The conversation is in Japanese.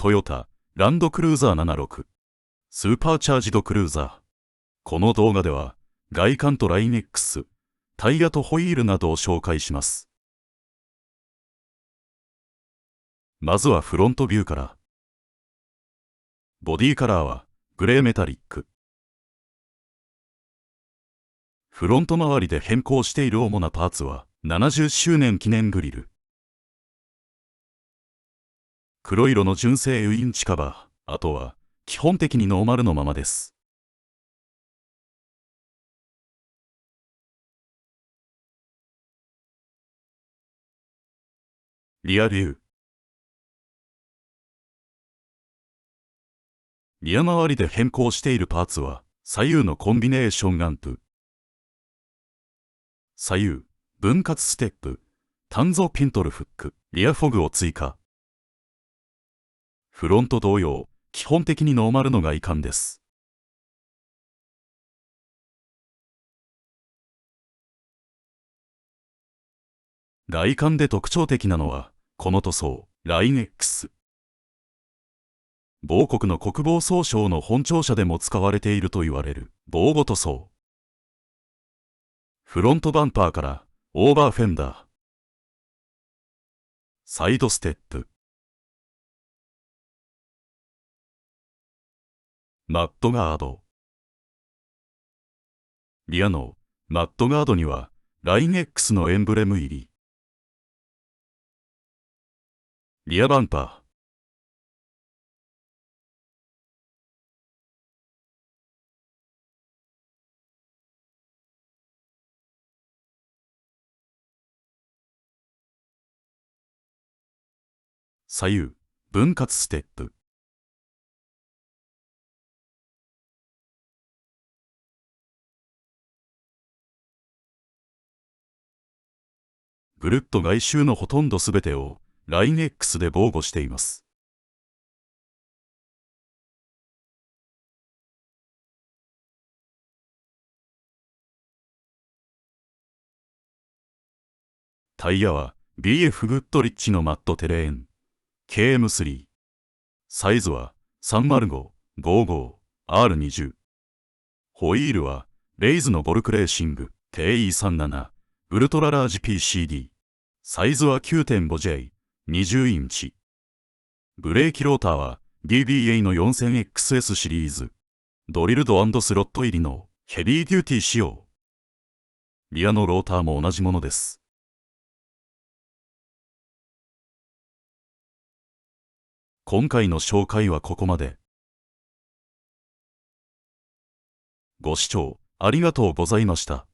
トヨタ、ランドクルーザー76、スーパーチャージドクルーザー。この動画では、外観とライン X、タイヤとホイールなどを紹介します。まずはフロントビューから。ボディカラーは、グレーメタリック。フロント周りで変更している主なパーツは、70周年記念グリル。黒色の純正ウインチカバー、あとは、基本的にノーマルのままです。リアビュー。リア周りで変更しているパーツは、左右のコンビネーションアンプ。左右、分割ステップ、単造ピントルフック、リアフォグを追加。フロント同様、基本的にノーマルの外観です。外観で特徴的なのは、この塗装、ライン X。某国の国防総省の本庁舎でも使われていると言われる、防護塗装。フロントバンパーから、オーバーフェンダー。サイドステップ。マットガード。リアのマットガードには、ライン X のエンブレム入り。リアバンパー。左右、分割ステップ。ぐるっと外周のほとんどすべてを、ライン X で防護しています。タイヤは、BF グッドリッチのマットテレーン、KM3。サイズは、305-55R20。ホイールは、レイズのボルクレーシング、TE37、ウルトララージ PCD。サイズは 9.5J、20インチ。ブレーキローターは DBA の 4000XS シリーズ。ドリルド&スロット入りのヘビーデューティー仕様。リアのローターも同じものです。今回の紹介はここまで。ご視聴ありがとうございました。